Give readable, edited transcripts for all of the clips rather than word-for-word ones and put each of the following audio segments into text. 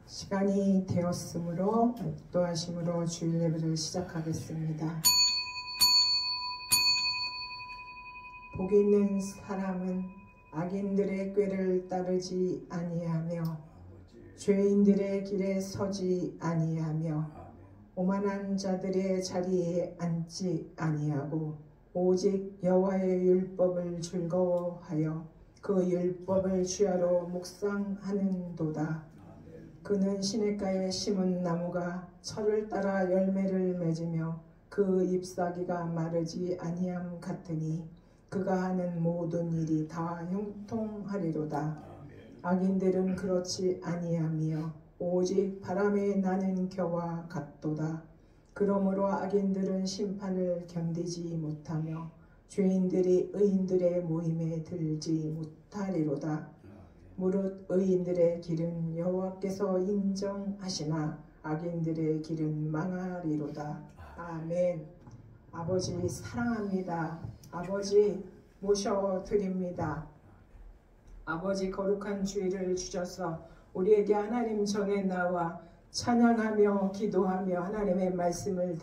시간이 되었으므로 기도하심으로 주일 예배를 시작하겠습니다. 복이 있는 사람은 악인들의 꾀를 따르지 아니하며 죄인들의 길에 서지 아니하며 오만한 자들의 자리에 앉지 아니하고 오직 여호와의 율법을 즐거워하여 그 율법을 주야로 묵상하는도다. 그는 시냇가에 심은 나무가 철을 따라 열매를 맺으며 그 잎사귀가 마르지 아니함 같으니 그가 하는 모든 일이 다 형통하리로다. 악인들은 그렇지 아니하며 오직 바람에 나는 겨와 같도다. 그러므로 악인들은 심판을 견디지 못하며 죄인들이 의인들의 모임에 들지 못하리로다. 무릇 의인들의 길은 여호와께서 인정하시나 악인들의 길은 망하리로다. 아멘. 아버지 사랑합니다. 아버지 모셔드립니다. 아버지 거룩한 주일을 주셔서 우리에게 하나님 전에 나와 찬양하며 기도하며 하나님의 말씀을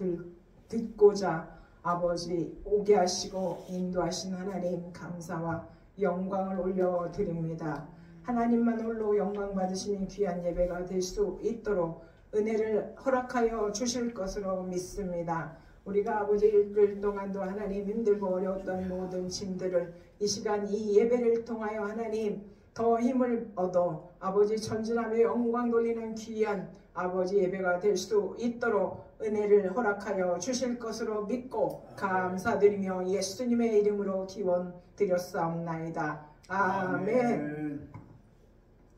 듣고자 아버지 오게 하시고 인도하신 하나님 감사와 영광을 올려드립니다. 하나님만 홀로 영광 받으시는 귀한 예배가 될 수 있도록 은혜를 허락하여 주실 것으로 믿습니다. 우리가 아버지 일주일 동안도 하나님 힘들고 어려웠던 모든 짐들을 이 시간 이 예배를 통하여 하나님 더 힘을 얻어 아버지 전진하며 영광 돌리는 귀한 아버지 예배가 될 수 있도록 은혜를 허락하여 주실 것으로 믿고 감사드리며 예수님의 이름으로 기원 드렸사옵나이다. 아멘.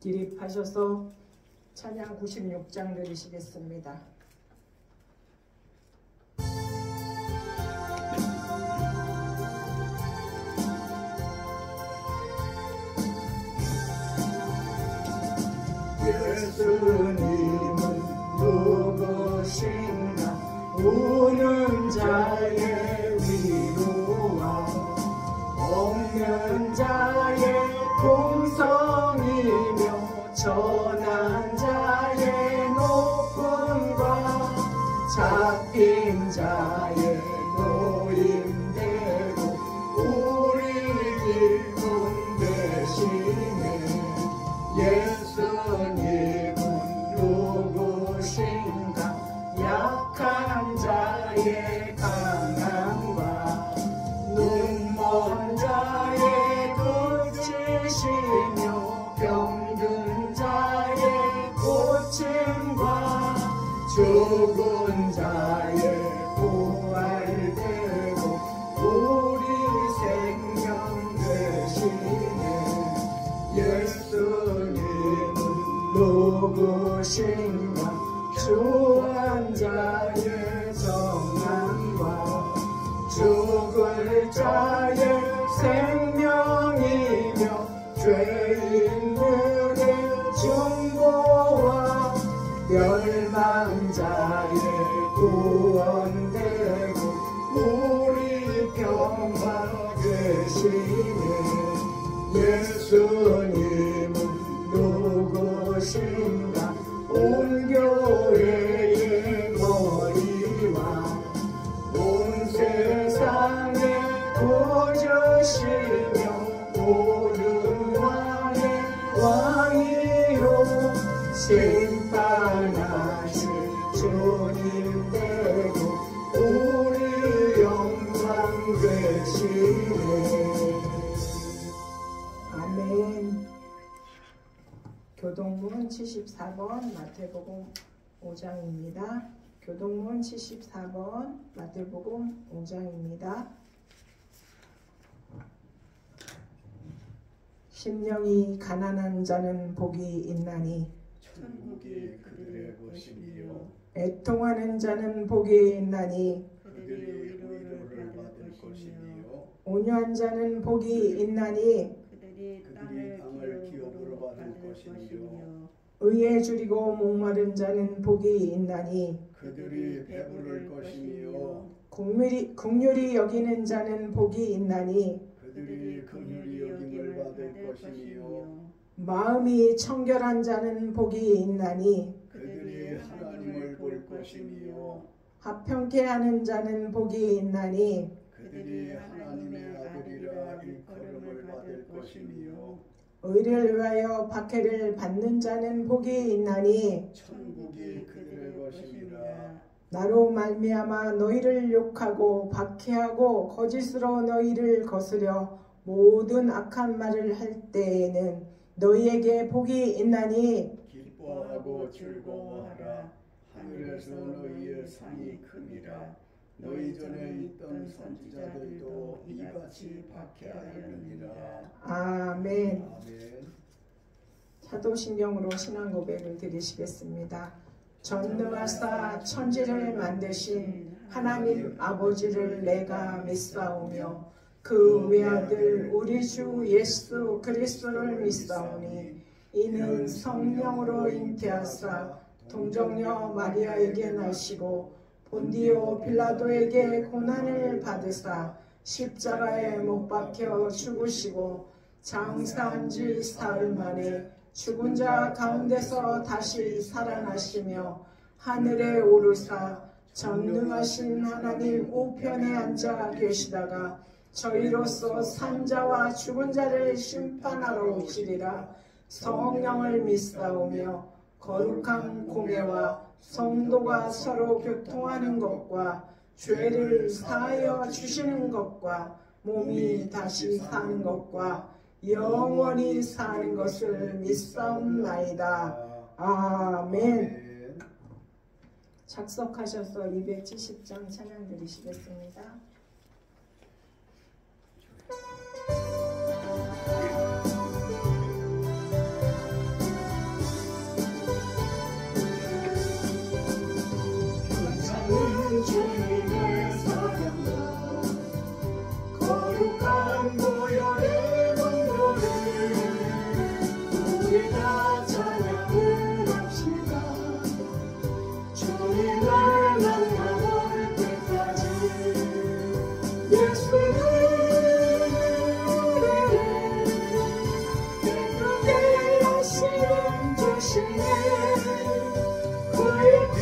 기립하셔서 찬양 96장 드리시겠습니다. 예수님은 누구신가? 우는 자의 위로와 없는 자의 공성이며 전한 자의 높음과 잡힌 자의 노임되고 우리 기쁨 되시네. 예수님은 누구신가? 약한 자의 강함과 눈먼 자의 고치시며 병든 자의 고침과 죽은 자의 부활되고 우리 생명 되시네. 예수님은 누구신가? 주한 자의 정함과 죽을 자의 생명이며 죄인들의 중보와 멸망자의 구원되고 우리 평화 되시네. 예수님은 누구신가? 온 교회의 머리와 온 세상의 구주시며 모든 왕의 왕이요 심판하실 주님 되고 우리 영광 되시네. 아멘. 교동문 74번 마태복음 5장입니다. 교동문 74번 마태복음 5장입니다. 심령이 가난한 자는 복이 있나니 천국이 그들의 것이니요 애통하는 자는 복이 있나니 그들이 위로를 받을 것이니요 온유한 자는 복이 있나니 그들이 땅을 기업으로 받을 것이니요 의에 줄이고 목마른 자는 복이 있나니 그들이 배부를 것이니요 긍휼히 여기는 자는 복이 있나니 그들이 긍휼히 여김을 받을 것이니요 마음이 청결한 자는 복이 있나니 것이며 화평케 하는 자는 복이 있나니 그들이 하나님의 아들이라 일컬음을 받을 것이며 의를 위하여 박해를 받는 자는 복이 있나니 천국이 그들의 것이니라. 나로 말미암아 너희를 욕하고 박해하고 거짓으로 너희를 거스려 모든 악한 말을 할 때에는 너희에게 복이 있나니 기뻐하고 즐거워하라. 하늘에서 너희의 상이 큼이라. 너희 전에 있던 선지자들도 이같이 박해하였느니라. 아멘. 아멘. 사도신경으로 신앙 고백을 드리시겠습니다. 전능하사 천지를 만드신 하나님 아버지를 내가 믿사오며 그 외아들 우리 주 예수 그리스도를 믿사오니 이는 성령으로 잉태하사 동정녀 마리아에게 나시고 본디오 빌라도에게 고난을 받으사 십자가에 못 박혀 죽으시고 장사한 지 사흘 만에 죽은 자 가운데서 다시 살아나시며 하늘에 오르사 전능하신 하나님 우편에 앉아 계시다가 저희로서 산 자와 죽은 자를 심판하러 오시리라. 성령을 믿사오며 거룩한 공예와 성도가 서로 교통하는 것과 죄를 사하여 주시는 것과 몸이 다시 사는 것과 영원히 사는 것을 믿사옵나이다. 아멘. 작석하셔서 270장 찬양 드리시겠습니다. 주님의 사랑과 거룩한 보혈의 능력을 우리가 찬양을 합시다. 주님을 만나볼 때까지 예수는 우리를 기쁘게 하시는 주시네. 그의 피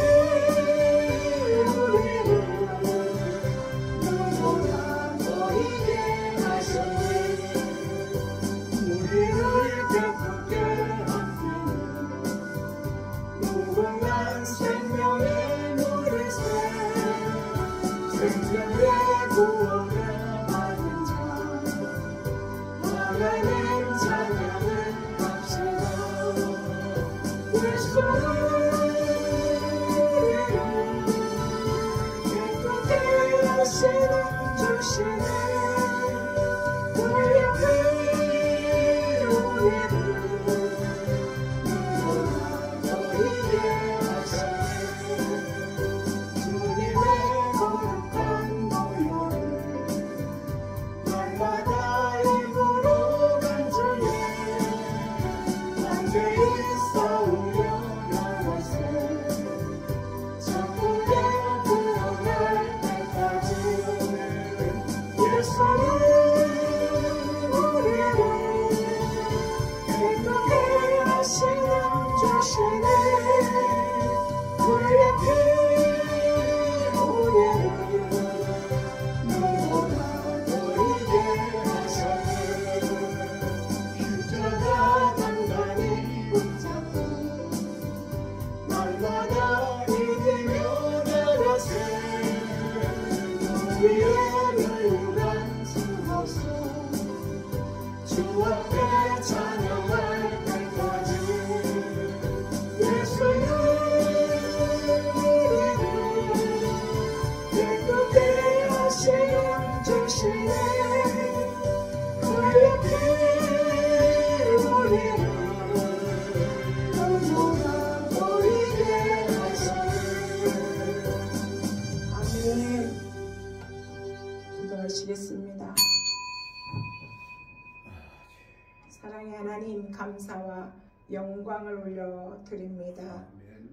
사랑의 하나님 감사와 영광을 올려드립니다.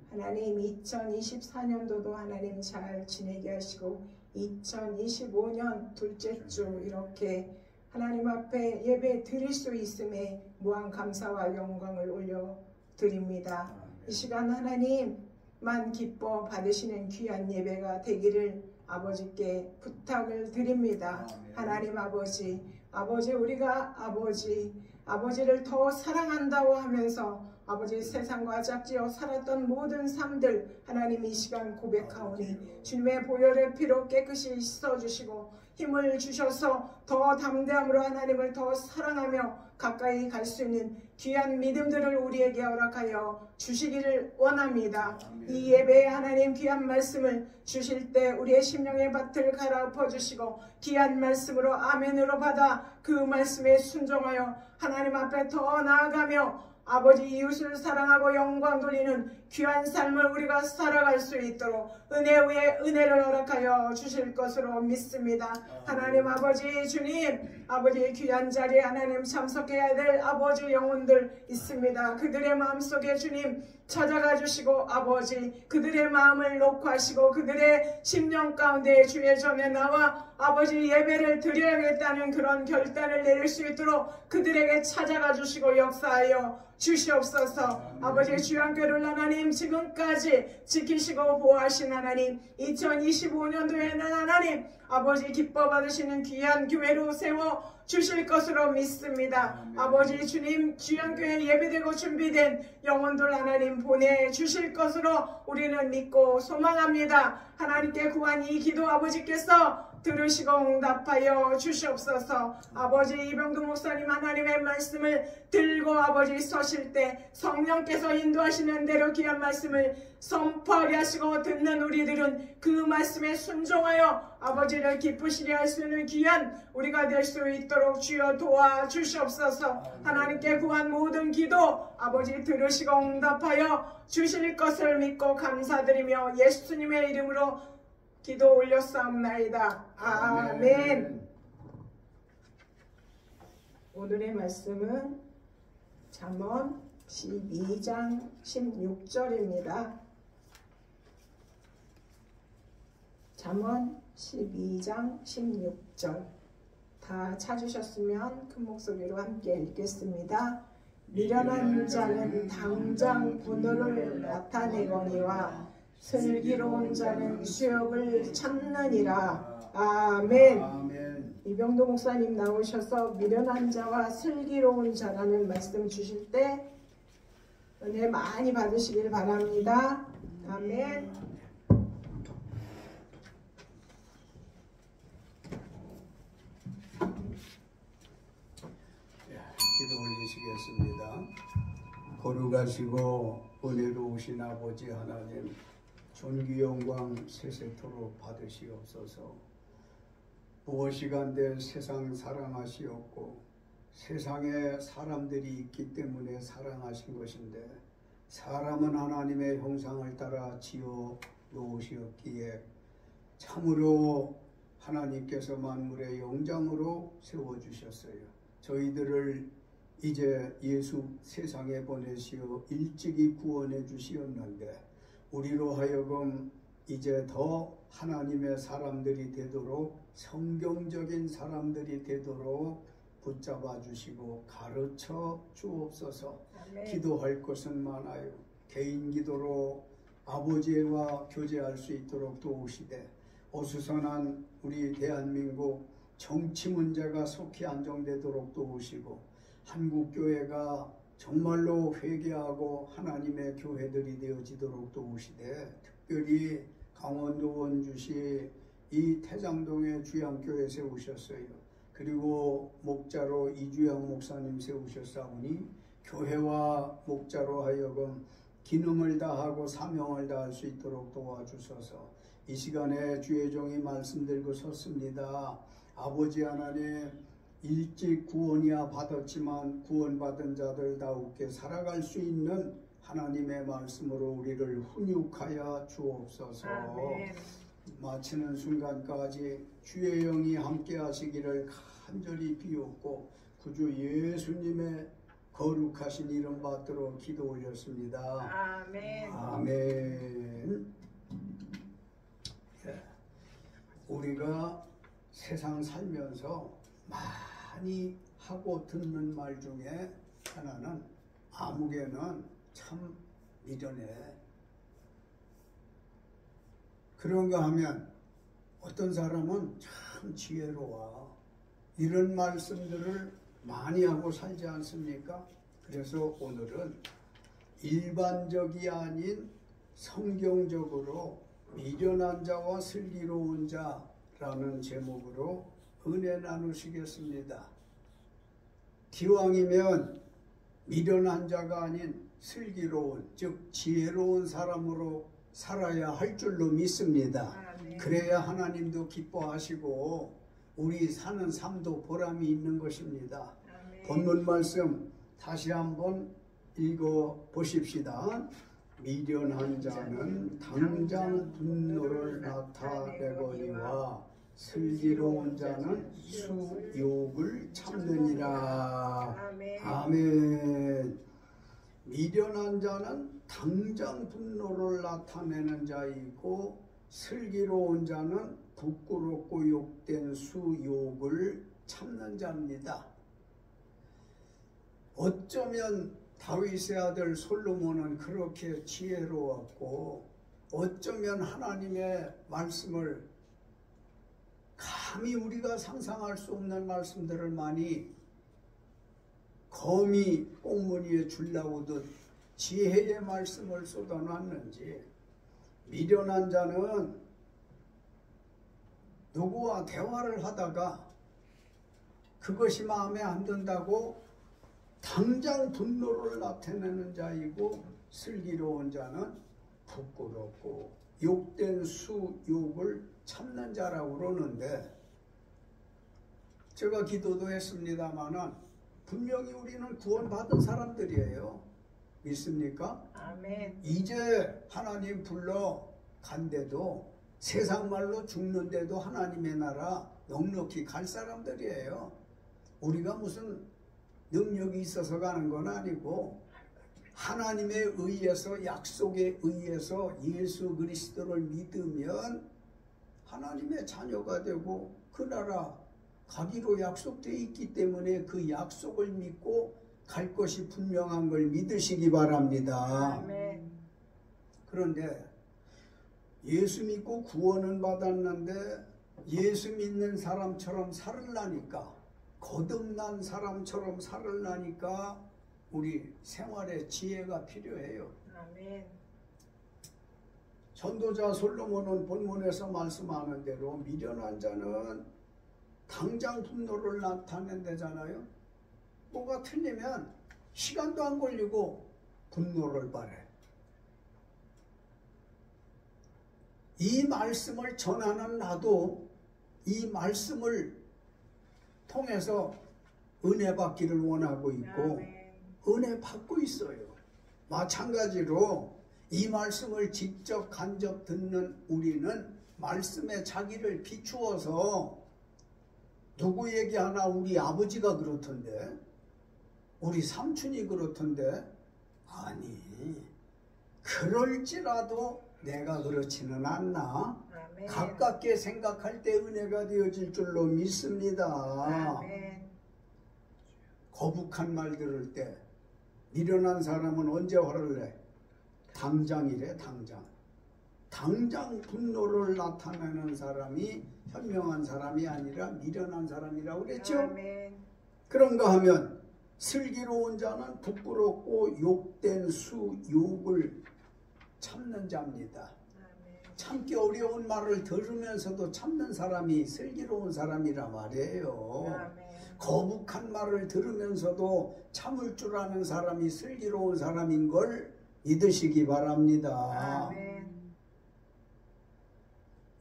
하나님 2024년도도 하나님 잘 지내게 하시고 2025년 둘째 주 이렇게 하나님 앞에 예배 드릴 수 있음에 무한 감사와 영광을 올려드립니다. 이 시간 하나님 만 기뻐 받으시는 귀한 예배가 되기를 아버지께 부탁을 드립니다. 하나님 아버지, 우리가 아버지를 더 사랑한다고 하면서 아버지 세상과 짝지어 살았던 모든 삶들 하나님 이 시간 고백하오니 주님의 보혈의 피로 깨끗이 씻어주시고 힘을 주셔서 더 담대함으로 하나님을 더 사랑하며 가까이 갈 수 있는 귀한 믿음들을 우리에게 허락하여 주시기를 원합니다. 이 예배에 하나님 귀한 말씀을 주실 때 우리의 심령의 밭을 갈아엎어 주시고 귀한 말씀으로 아멘으로 받아 그 말씀에 순종하여 하나님 앞에 더 나아가며 아버지 이웃을 사랑하고 영광 돌리는 귀한 삶을 우리가 살아갈 수 있도록 은혜 위에 은혜를 허락하여 주실 것으로 믿습니다. 하나님 아버지 주님, 아버지의 귀한 자리에 하나님 참석해야 될 아버지 영혼들 있습니다. 그들의 마음속에 주님 찾아가 주시고 아버지 그들의 마음을 녹화하시고 그들의 심령 가운데 주의 전에 나와 아버지 예배를 드려야겠다는 그런 결단을 내릴 수 있도록 그들에게 찾아가 주시고 역사하여 주시옵소서. 아버지의 주양교를 하나님 지금까지 지키시고 보호하신 하나님 2025년도에는 하나님 아버지 기뻐 받으시는 귀한 교회로 세워 주실 것으로 믿습니다. 아버지 주님 주양교회 예배되고 준비된 영혼들 하나님 보내주실 것으로 우리는 믿고 소망합니다. 하나님께 구한 이 기도 아버지께서 들으시고 응답하여 주시옵소서. 아버지 이병두 목사님 하나님의 말씀을 들고 아버지 서실 때 성령께서 인도하시는 대로 귀한 말씀을 선포하게 하시고 듣는 우리들은 그 말씀에 순종하여 아버지를 기쁘시게 할 수 있는 귀한 우리가 될 수 있도록 주여 도와주시옵소서. 하나님께 구한 모든 기도 아버지 들으시고 응답하여 주실 것을 믿고 감사드리며 예수님의 이름으로 기도 올렸사옵나이다. 아멘. 오늘의 말씀은 잠언 12장 16절입니다. 잠언 12장 16절 다 찾으셨으면 큰 목소리로 함께 읽겠습니다. 미련한 자는 당장 분노를 나타내거니와 슬기로운 자는 수욕을 찾느니라. 아멘. 이병도 목사님 나오셔서 미련한 자와 슬기로운 자라는 말씀 주실 때 은혜 많이 받으시길 바랍니다. 아멘. 기도 올리시겠습니다. 거룩하시고 은혜로우신 아버지 하나님, 존귀 영광 세세토록 받으시옵소서. 무엇이간데 세상 사랑하시었고 세상에 사람들이 있기 때문에 사랑하신 것인데 사람은 하나님의 형상을 따라 지어 놓으셨기에 참으로 하나님께서 만물의 영장으로 세워주셨어요. 저희들을 이제 예수 세상에 보내시어 일찍이 구원해 주시었는데 우리로 하여금 이제 더 하나님의 사람들이 되도록 성경적인 사람들이 되도록 붙잡아 주시고 가르쳐 주옵소서. 아멘. 기도할 것은 많아요. 개인 기도로 아버지와 교제할 수 있도록 도우시되 어수선한 우리 대한민국 정치 문제가 속히 안정되도록 도우시고 한국교회가 정말로 회개하고 하나님의 교회들이 되어지도록 도우시되 특별히 강원도 원주시 이 태장동에 주양교회 세우셨어요. 그리고 목자로 이주영 목사님 세우셨사오니 교회와 목자로 하여금 기능을 다하고 사명을 다할 수 있도록 도와주소서. 이 시간에 주의 종이 말씀 들고 섰습니다. 아버지 하나님, 일찍 구원이야 받았지만 구원받은 자들다우게 살아갈 수 있는 하나님의 말씀으로 우리를 훈육하여 주옵소서. 아멘. 마치는 순간까지 주의 영이 함께 하시기를 간절히 비옵고 구주 예수님의 거룩하신 이름 받들어 기도 올렸습니다. 아멘. 아멘. 우리가 세상 살면서 많이 하고 듣는 말 중에 하나는 아무개는 참 미련해. 그런가 하면 어떤 사람은 참 지혜로워. 이런 말씀들을 많이 하고 살지 않습니까? 그래서 오늘은 일반적이 아닌 성경적으로 미련한 자와 슬기로운 자라는 제목으로 은혜 나누시겠습니다. 기왕이면 미련한 자가 아닌 슬기로운, 즉 지혜로운 사람으로 살아야 할 줄로 믿습니다. 그래야 하나님도 기뻐하시고 우리 사는 삶도 보람이 있는 것입니다. 본문 말씀 다시 한번 읽어 보십시다. 미련한 자는 당장 분노를 나타내거니와 슬기로운 자는 수욕을 참느니라. 아멘. 미련한 자는 당장 분노를 나타내는 자이고 슬기로운 자는 부끄럽고 욕된 수욕을 참는 자입니다. 어쩌면 다윗의 아들 솔로몬은 그렇게 지혜로웠고 어쩌면 하나님의 말씀을 감히 우리가 상상할 수 없는 말씀들을 많이 거미 꽁무니에 줄나오듯 지혜의 말씀을 쏟아놨는지 미련한 자는 누구와 대화를 하다가 그것이 마음에 안 든다고 당장 분노를 나타내는 자이고 슬기로운 자는 부끄럽고 욕된 수욕을 참는 자라고 그러는데 제가 기도도 했습니다마는 분명히 우리는 구원받은 사람들이에요. 믿습니까? 아멘. 이제 하나님 불러 간데도 세상 말로 죽는데도 하나님의 나라 넉넉히 갈 사람들이에요. 우리가 무슨 능력이 있어서 가는 건 아니고 하나님에 의해서 약속에 의해서 예수 그리스도를 믿으면 하나님의 자녀가 되고 그 나라 가기로 약속되어 있기 때문에 그 약속을 믿고 갈 것이 분명한 걸 믿으시기 바랍니다. 아멘. 그런데 예수 믿고 구원은 받았는데 예수 믿는 사람처럼 살으려니까 거듭난 사람처럼 살으려니까 우리 생활에 지혜가 필요해요. 아멘. 전도자 솔로몬은 본문에서 말씀하는 대로 미련한 자는 당장 분노를 나타낸다잖아요. 뭐가 틀리면 시간도 안 걸리고 분노를 발해. 이 말씀을 전하는 나도 이 말씀을 통해서 은혜 받기를 원하고 있고 은혜 받고 있어요. 마찬가지로 이 말씀을 직접 간접 듣는 우리는 말씀에 자기를 비추어서 누구 얘기하나 우리 아버지가 그렇던데 우리 삼촌이 그렇던데 아니 그럴지라도 내가 그렇지는 않나 아멘. 가깝게 생각할 때 은혜가 되어질 줄로 믿습니다. 아멘. 거북한 말 들을 때 미련한 사람은 언제 화를 내? 당장이래. 당장 분노를 나타내는 사람이 현명한 사람이 아니라 미련한 사람이라고 그랬죠. 아멘. 그런가 하면 슬기로운 자는 부끄럽고 욕된 수욕을 참는 자입니다. 참기 어려운 말을 들으면서도 참는 사람이 슬기로운 사람이라 말이에요. 아멘. 거북한 말을 들으면서도 참을 줄 아는 사람이 슬기로운 사람인 걸 믿으시기 바랍니다. 아멘.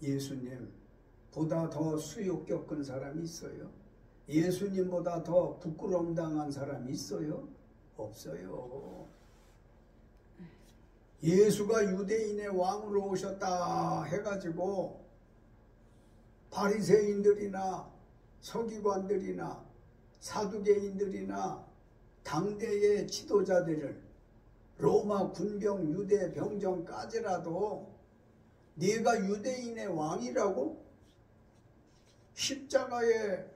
예수님보다 더 수욕 겪은 사람이 있어요? 예수님보다 더 부끄러움 당한 사람이 있어요? 없어요. 예수가 유대인의 왕으로 오셨다 해가지고 바리새인들이나 서기관들이나 사두개인들이나 당대의 지도자들을 로마 군병 유대 병정까지라도 네가 유대인의 왕이라고 십자가에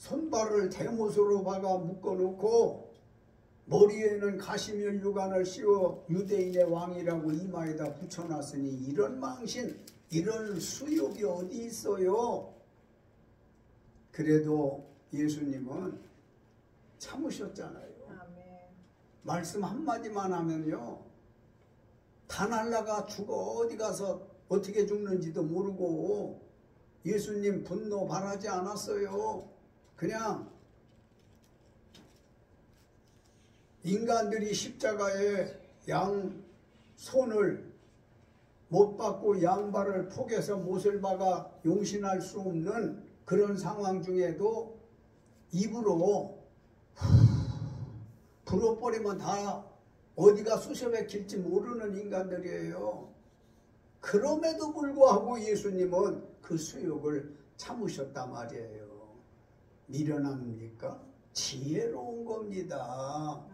손발을 대못으로 박아 묶어놓고 머리에는 가시면 유관을 씌워 유대인의 왕이라고 이마에다 붙여놨으니 이런 망신, 이런 수욕이 어디 있어요? 그래도 예수님은 참으셨잖아요. 아멘. 말씀 한마디만 하면요, 다 날라가 죽어 어디 가서 어떻게 죽는지도 모르고 예수님 분노 바라지 않았어요. 그냥 인간들이 십자가에 양 손을 못 받고 양발을 폭에서 못을 박아 용신할 수 없는 그런 상황 중에도 입으로 불어버리면 다 어디가 쑤셔박힐지 모르는 인간들이에요. 그럼에도 불구하고 예수님은 그 수욕을 참으셨단 말이에요. 미련합니까? 지혜로운 겁니다.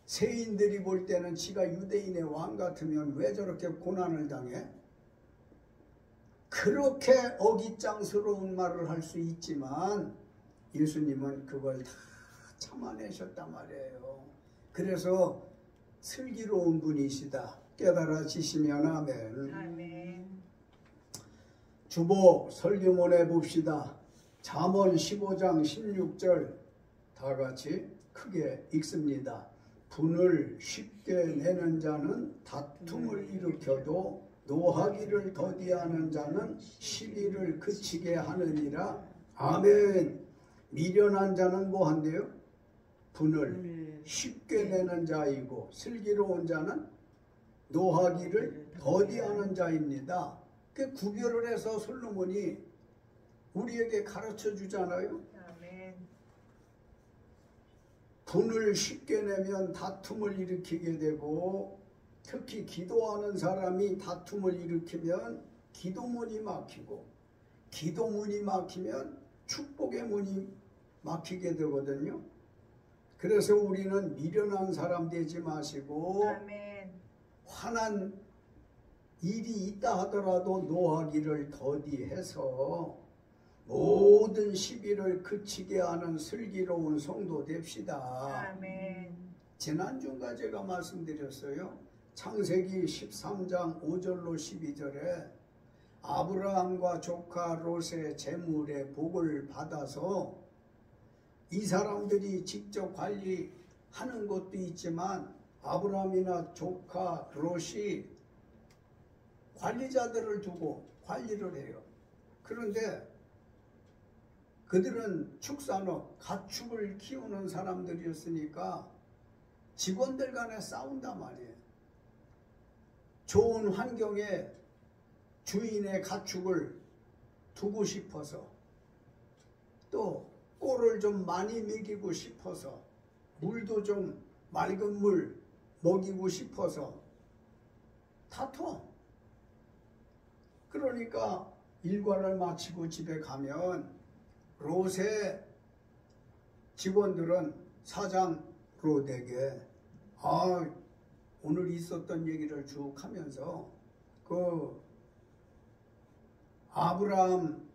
세인들이 볼 때는 지가 유대인의 왕 같으면 왜 저렇게 고난을 당해? 그렇게 어깃장스러운 말을 할 수 있지만 예수님은 그걸 다 참아내셨단 말이에요. 그래서 슬기로운 분이시다. 깨달아지시면 아멘. 아멘. 주보 설교문에 봅시다. 잠언 15장 16절 다 같이 크게 읽습니다. 분을 쉽게 내는 자는 다툼을 일으켜도 노하기를 더디하는 자는 시비를 그치게 하느니라. 아멘. 미련한 자는 뭐 한대요? 분을 쉽게 내는 자이고 슬기로운 자는 노하기를 더디하는 자입니다. 그 구별을 해서 솔로몬이 우리에게 가르쳐 주잖아요. 아멘. 분을 쉽게 내면 다툼을 일으키게 되고, 특히 기도하는 사람이 다툼을 일으키면 기도문이 막히고, 기도문이 막히면 축복의 문이 막히게 되거든요. 그래서 우리는 미련한 사람 되지 마시고 아멘. 화난 일이 있다 하더라도 노하기를 더디해서 모든 시비를 그치게 하는 슬기로운 성도 됩시다. 아멘. 지난주가 제가 말씀드렸어요. 창세기 13장 5절로 12절에 아브라함과 조카 롯의 재물의 복을 받아서 이 사람들이 직접 관리하는 것도 있지만 아브라함이나 조카 롯이 관리자들을 두고 관리를 해요. 그런데 그들은 축산업, 가축을 키우는 사람들이었으니까 직원들 간에 싸운단 말이에요. 좋은 환경에 주인의 가축을 두고 싶어서, 또 꼴을 좀 많이 먹이고 싶어서, 물도 좀 맑은 물 먹이고 싶어서 다퉈. 그러니까 일과를 마치고 집에 가면 롯의 직원들은 사장 롯에게 오늘 있었던 얘기를 쭉 하면서 그 아브라함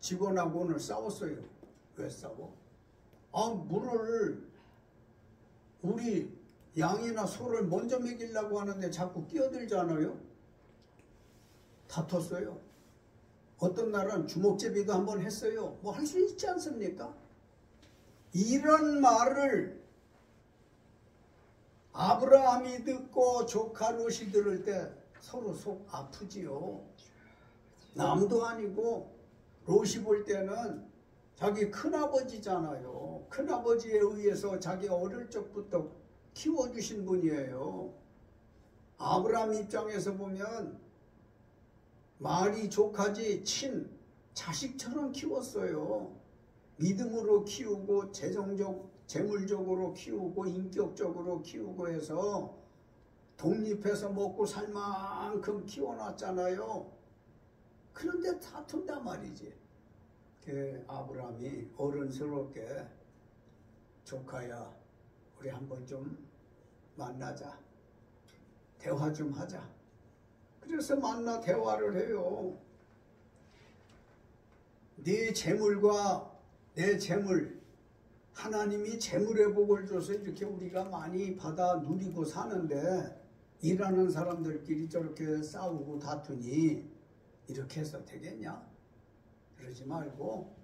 직원하고 오늘 싸웠어요. 왜 싸워? 물을 우리 양이나 소를 먼저 먹이려고 하는데 자꾸 끼어들잖아요. 다퉜어요. 어떤 날은 주먹제비도 한번 했어요. 뭐 할 수 있지 않습니까? 이런 말을 아브라함이 듣고 조카 롯이 들을 때 서로 속 아프지요. 남도 아니고 롯이 볼 때는 자기 큰아버지잖아요. 큰아버지에 의해서 자기 어릴 적부터 키워주신 분이에요. 아브라함 입장에서 보면 말이 조카지 친 자식처럼 키웠어요. 믿음으로 키우고 재물적으로 키우고 인격적으로 키우고 해서 독립해서 먹고 살 만큼 키워놨잖아요. 그런데 다툰단 말이지. 그 아브라함이 어른스럽게 조카야, 우리 한번 좀 만나자. 대화 좀 하자. 그래서 만나 대화를 해요. 네 재물과 내 재물 하나님이 재물의 복을 줘서 이렇게 우리가 많이 받아 누리고 사는데 일하는 사람들끼리 저렇게 싸우고 다투니 이렇게 해서 되겠냐? 그러지 말고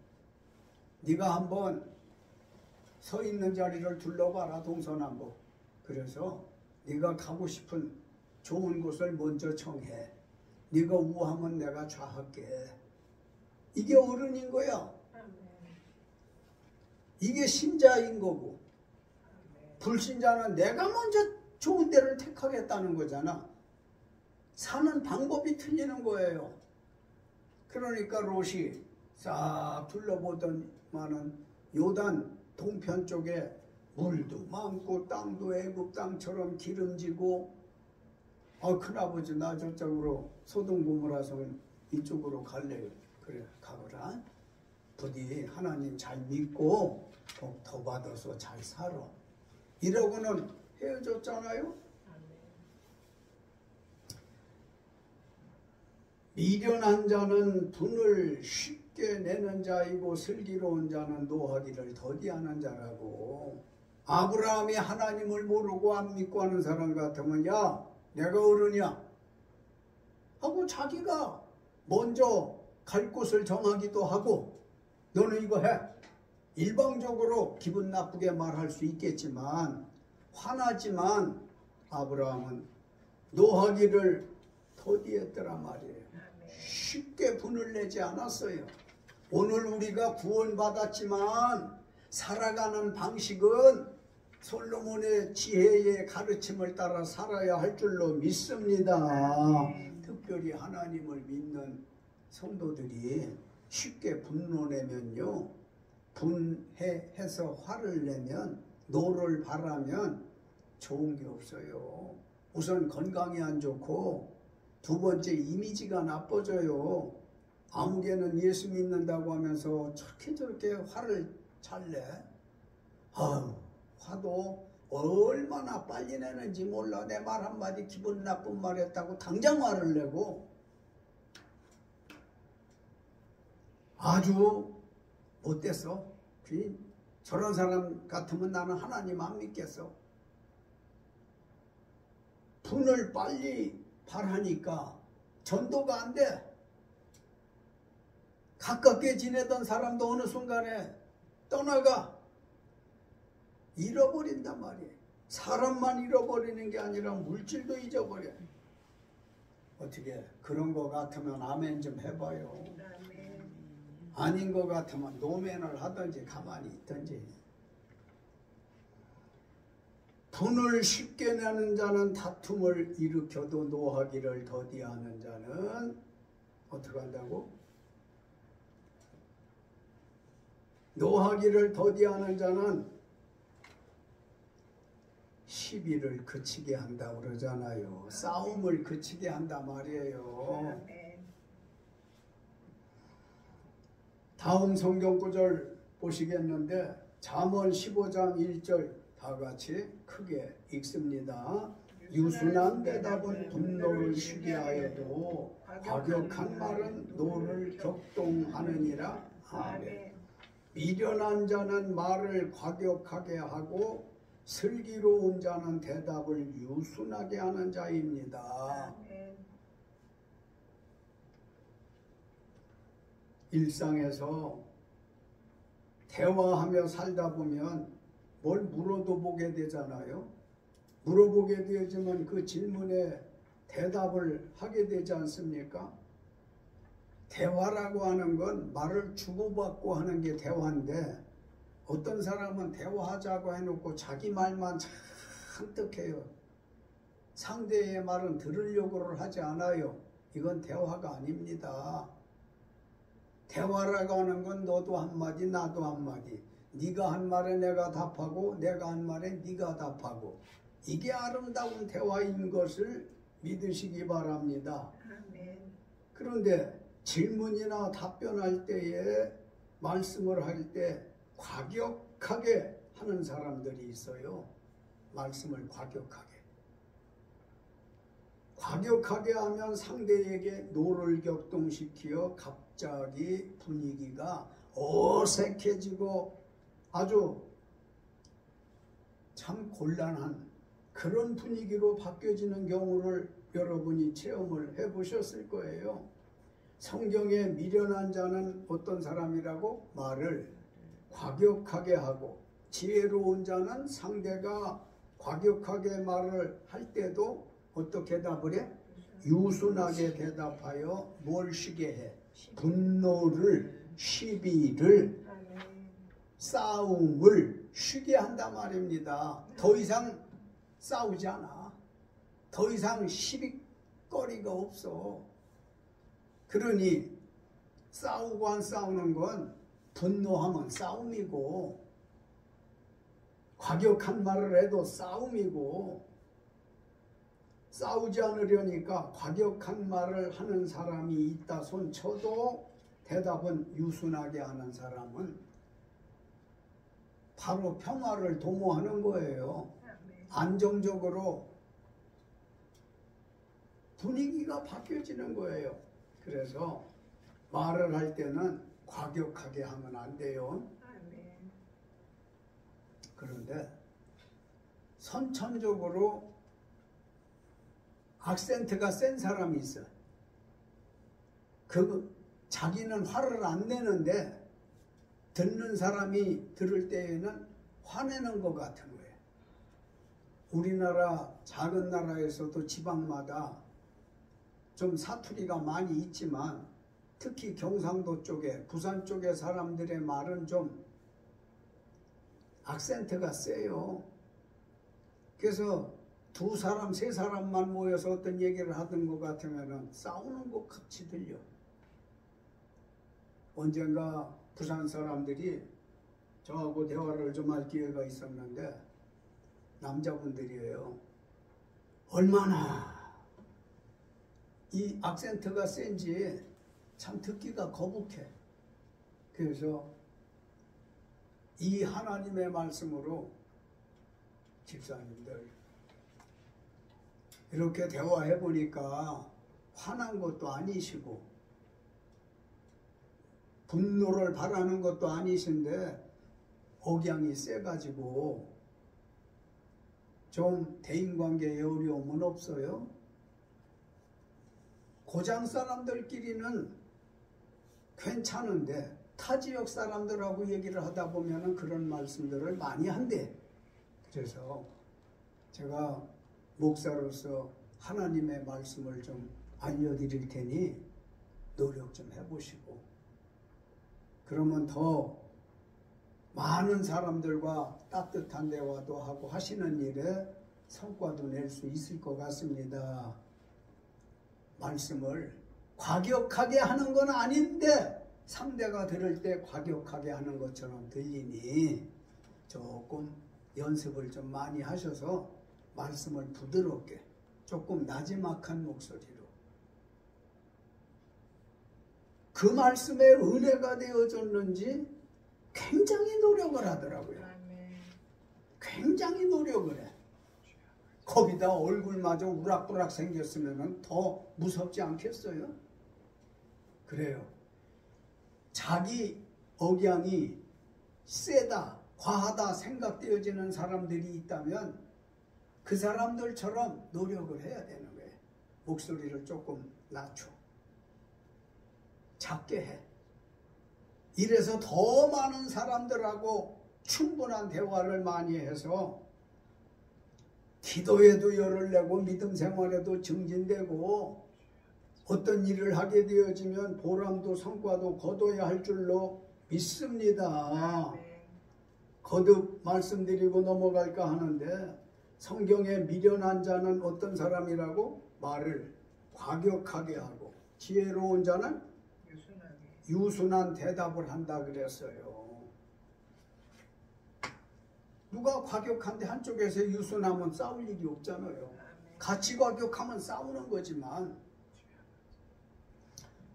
네가 한번 서 있는 자리를 둘러봐라. 동서남북. 그래서 네가 가고 싶은 좋은 곳을 먼저 청해. 네가 우하면 내가 좌할게. 이게 어른인 거야. 이게 신자인 거고, 불신자는 내가 먼저 좋은 데를 택하겠다는 거잖아. 사는 방법이 틀리는 거예요. 그러니까 롯이 싹 둘러보더만은 요단 동편 쪽에 물도 많고 땅도 애굽 땅처럼 기름지고, 큰아버지 나 저쪽으로 소돔 고모라 성 이쪽으로 갈래요. 그래 가거라. 부디 하나님 잘 믿고 복 더 받아서 잘 살아. 이러고는 헤어졌잖아요. 미련한 자는 분을 쉽게 내는 자이고 슬기로운 자는 노하기를 더디하는 자라고. 아브라함이 하나님을 모르고 안 믿고 하는 사람 같으면 야 내가 어른이야 하고 자기가 먼저 갈 곳을 정하기도 하고 너는 이거 해. 일방적으로 기분 나쁘게 말할 수 있겠지만 화나지만 아브라함은 노하기를 더디했더라 말이에요. 쉽게 분을 내지 않았어요. 오늘 우리가 구원받았지만 살아가는 방식은 솔로몬의 지혜의 가르침을 따라 살아야 할 줄로 믿습니다. 특별히 하나님을 믿는 성도들이 쉽게 분노내면요, 분해해서 화를 내면, 노를 바라면 좋은 게 없어요. 우선 건강이 안 좋고 두 번째 이미지가 나빠져요. 아무개는 예수 믿는다고 하면서 저렇게 화를 잘 내. 화도 얼마나 빨리 내는지 몰라. 내 말 한마디 기분 나쁜 말 했다고 당장 화를 내고 아주 못됐어. 저런 사람 같으면 나는 하나님 안 믿겠어. 분을 빨리 발하니까 전도가 안 돼. 가깝게 지내던 사람도 어느 순간에 떠나가. 잃어버린단 말이에요. 사람만 잃어버리는 게 아니라 물질도 잊어버려. 어떻게 그런 거 같으면 아멘 좀 해봐요. 아닌 것 같으면 노멘을 하든지 가만히 있든지. 분을 쉽게 내는 자는 다툼을 일으켜도 노하기를 더디하는 자는 어떻게 한다고? 노하기를 더디하는 자는 시비를 그치게 한다고 그러잖아요. 싸움을 그치게 한단 말이에요. 다음 성경 구절 보시겠는데 잠언 15장 1절 다 같이 크게 읽습니다. 유순한 대답은 분노를 쉬게 하여도 과격한 말은 노를 격동하느니라. 아멘. 미련한 자는 말을 과격하게 하고 슬기로운 자는 대답을 유순하게 하는 자입니다. 일상에서 대화하며 살다 보면 뭘 물어도 보게 되잖아요. 물어보게 되지만 그 질문에 대답을 하게 되지 않습니까? 대화라고 하는 건 말을 주고받고 하는 게 대화인데 어떤 사람은 대화하자고 해놓고 자기 말만 잔뜩 해요. 상대의 말은 들으려고를 하지 않아요. 이건 대화가 아닙니다. 대화라고 하는 건 너도 한마디 나도 한마디, 네가 한 말에 내가 답하고 내가 한 말에 네가 답하고, 이게 아름다운 대화인 것을 믿으시기 바랍니다. 그런데 질문이나 답변할 때에 말씀을 할 때 과격하게 하는 사람들이 있어요. 말씀을 과격하게 하면 상대에게 노를 격동시키어 갑자기 분위기가 어색해지고 아주 참 곤란한 그런 분위기로 바뀌어지는 경우를 여러분이 체험을 해보셨을 거예요. 성경에 미련한 자는 어떤 사람이라고? 말을 과격하게 하고, 지혜로운 자는 상대가 과격하게 말을 할 때도 어떻게 답을 해? 유순하게 대답하여 뭘 쉬게 해? 분노를, 시비를, 싸움을 쉬게 한단 말입니다. 더 이상 싸우지 않아. 더 이상 시비거리가 없어. 그러니 싸우고 안 싸우는 건 분노하면 싸움이고, 과격한 말을 해도 싸움이고, 싸우지 않으려니까 과격한 말을 하는 사람이 있다 손 쳐도 대답은 유순하게 하는 사람은 바로 평화를 도모하는 거예요. 안정적으로 분위기가 바뀌어지는 거예요. 그래서 말을 할 때는 과격하게 하면 안 돼요. 그런데 선천적으로 악센트가 센 사람이 있어. 자기는 화를 안 내는데 듣는 사람이 들을 때에는 화내는 것 같은 거예요. 우리나라 작은 나라에서도 지방마다 좀 사투리가 많이 있지만 특히 경상도 쪽에, 부산 쪽의 사람들의 말은 좀 악센트가 세요. 그래서 두 사람, 세 사람만 모여서 어떤 얘기를 하던 것 같으면 싸우는 것 같이 들려. 언젠가 부산 사람들이 저하고 대화를 좀 할 기회가 있었는데 남자분들이에요. 얼마나 이 악센트가 센지 참 듣기가 거북해. 그래서 이 하나님의 말씀으로 집사님들 이렇게 대화해 보니까 화난 것도 아니시고 분노를 바라는 것도 아니신데 억양이 세가지고 좀 대인관계에 어려움은 없어요? 고장 사람들끼리는 괜찮은데 타 지역 사람들하고 얘기를 하다 보면 그런 말씀들을 많이 한대. 그래서 제가 목사로서 하나님의 말씀을 좀 알려드릴 테니 노력 좀 해보시고, 그러면 더 많은 사람들과 따뜻한 대화도 하고 하시는 일에 성과도 낼 수 있을 것 같습니다. 말씀을 과격하게 하는 건 아닌데 상대가 들을 때 과격하게 하는 것처럼 들리니 조금 연습을 좀 많이 하셔서 말씀을 부드럽게, 조금 나지막한 목소리로, 그 말씀에 은혜가 되어졌는지 굉장히 노력을 하더라고요. 굉장히 노력을 해. 거기다 얼굴마저 우락부락 생겼으면 더 무섭지 않겠어요? 그래요. 자기 억양이 세다, 과하다 생각되어지는 사람들이 있다면 그 사람들처럼 노력을 해야 되는 거예요. 목소리를 조금 낮춰, 작게 해. 이래서 더 많은 사람들하고 충분한 대화를 많이 해서 기도에도 열을 내고 믿음 생활에도 증진되고 어떤 일을 하게 되어지면 보람도 성과도 거둬야 할 줄로 믿습니다. 거듭 말씀드리고 넘어갈까 하는데, 성경에 미련한 자는 어떤 사람이라고? 말을 과격하게 하고 지혜로운 자는 유순한 대답을 한다 그랬어요. 누가 과격한데 한쪽에서 유순하면 싸울 일이 없잖아요. 같이 과격하면 싸우는 거지만.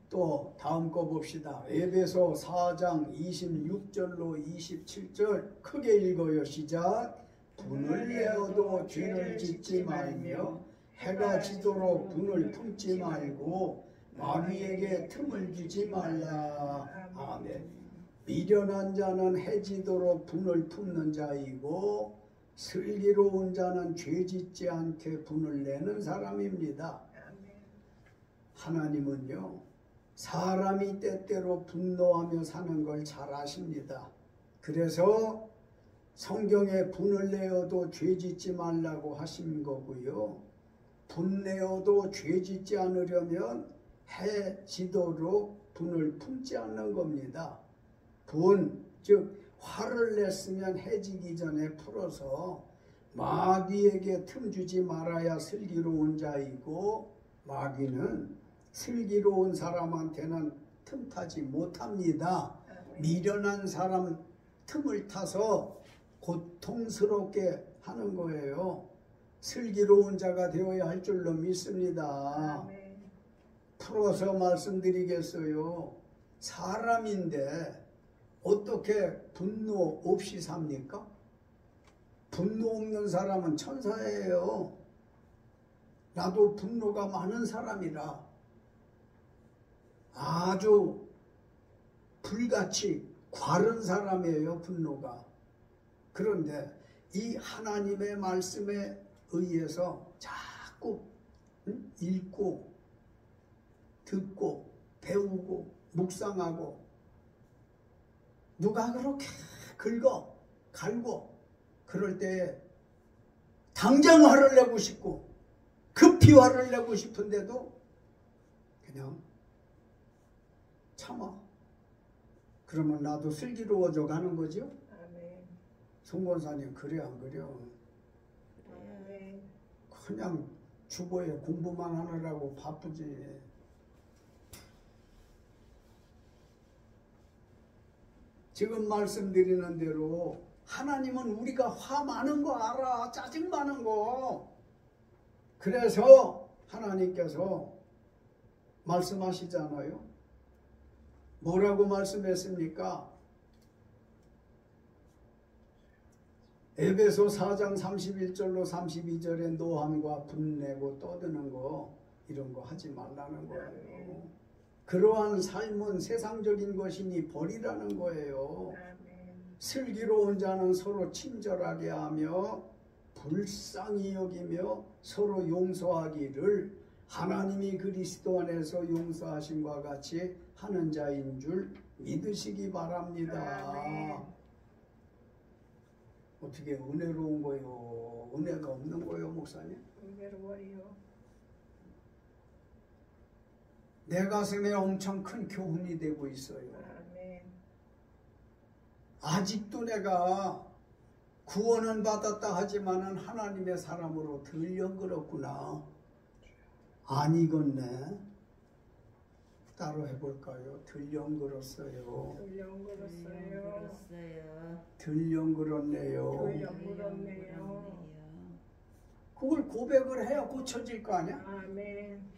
또 다음 거 봅시다. 에베소 4장 26절로 27절 크게 읽어요. 시작. 분을 내어도 죄를 짓지 말며 해가 지도록 분을 품지 말고 마귀에게 틈을 주지 말라. 아멘. 미련한 자는 해지도록 분을 품는 자이고 슬기로운 자는 죄짓지 않게 분을 내는 사람입니다. 하나님은요, 사람이 때때로 분노하며 사는 걸 잘 아십니다. 그래서 성경에 분을 내어도 죄짓지 말라고 하신 거고요. 분내어도 죄짓지 않으려면 해지도록 분을 품지 않는 겁니다. 분, 즉 화를 냈으면 해지기 전에 풀어서 마귀에게 틈 주지 말아야 슬기로운 자이고, 마귀는 슬기로운 사람한테는 틈타지 못합니다. 미련한 사람 틈을 타서 고통스럽게 하는 거예요. 슬기로운 자가 되어야 할 줄로 믿습니다. 풀어서 말씀드리겠어요. 사람인데 어떻게 분노 없이 삽니까? 분노 없는 사람은 천사예요. 나도 분노가 많은 사람이라 아주 불같이 과른 사람이에요, 분노가. 그런데 이 하나님의 말씀에 의해서 자꾸 읽고 듣고 배우고 묵상하고, 누가 그렇게 긁어 갈고 그럴 때 당장 화를 내고 싶고 급히 화를 내고 싶은데도 그냥 참아. 그러면 나도 슬기로워져 가는 거죠. 송 권사님 그래 안 그래요? 그냥 주보에 공부만 하느라고 바쁘지. 지금 말씀드리는 대로 하나님은 우리가 화 많은 거 알아. 짜증 많은 거. 그래서 하나님께서 말씀하시잖아요. 뭐라고 말씀했습니까? 에베소 4장 31절로 32절에 노함과 분내고 떠드는 거, 이런 거 하지 말라는 거예요. 그러한 삶은 세상적인 것이니 버리라는 거예요. 슬기로운 자는 서로 친절하게 하며 불쌍히 여기며 서로 용서하기를 하나님이 그리스도 안에서 용서하심과 같이 하는 자인 줄 믿으시기 바랍니다. 어떻게 은혜로운 거요? 은혜가 없는 거요, 목사님? 은혜로워요. 내 가슴에 엄청 큰 교훈이 되고 있어요. 아멘. 아직도 내가 구원은 받았다 하지만은 하나님의 사람으로 덜 연그럽구나. 안 익었네. 따로 해볼까요? 덜 연그렀어요. 덜 연그렀어요. 덜 연그렀네요. 덜 연그렀네요. 그걸 고백을 해야 고쳐질 거 아니야? 아멘.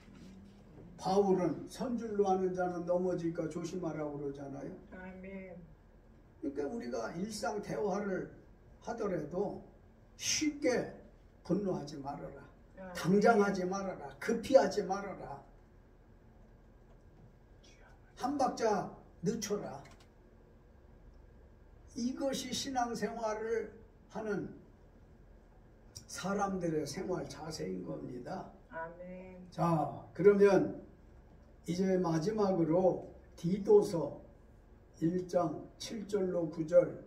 바울은 선줄로 하는 자는 넘어질까 조심하라고 그러잖아요. 아멘. 그러니까 우리가 일상 대화를 하더라도 쉽게 분노하지 말아라. 당장 하지 말아라. 급히 하지 말아라. 한 박자 늦춰라. 이것이 신앙생활을 하는 사람들의 생활 자세인 겁니다. 아멘. 자, 그러면 이제 마지막으로 디도서 1장 7절로 9절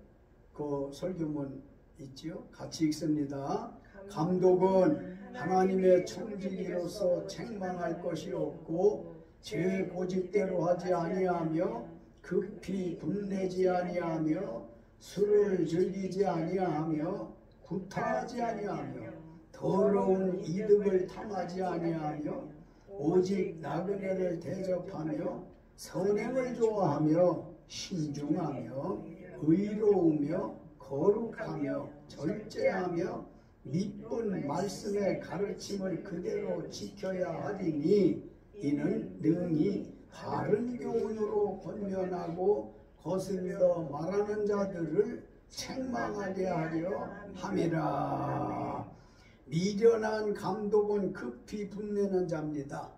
그 설교문 있지요? 같이 읽습니다. 감독은 하나님의 청지기로서 책망할 것이 없고 제 고집대로 하지 아니하며 급히 분내지 아니하며 술을 즐기지 아니하며 구타하지 아니하며 더러운 이득을 탐하지 아니하며 오직 나그네를 대접하며 선행을 좋아하며 신중하며 의로우며 거룩하며 절제하며 미쁜 말씀의 가르침을 그대로 지켜야 하리니 이는 능히 바른 교훈으로 권면하고 거슬러 말하는 자들을 책망하게 하려 함이라. 미련한 감독은 급히 분내는 자입니다.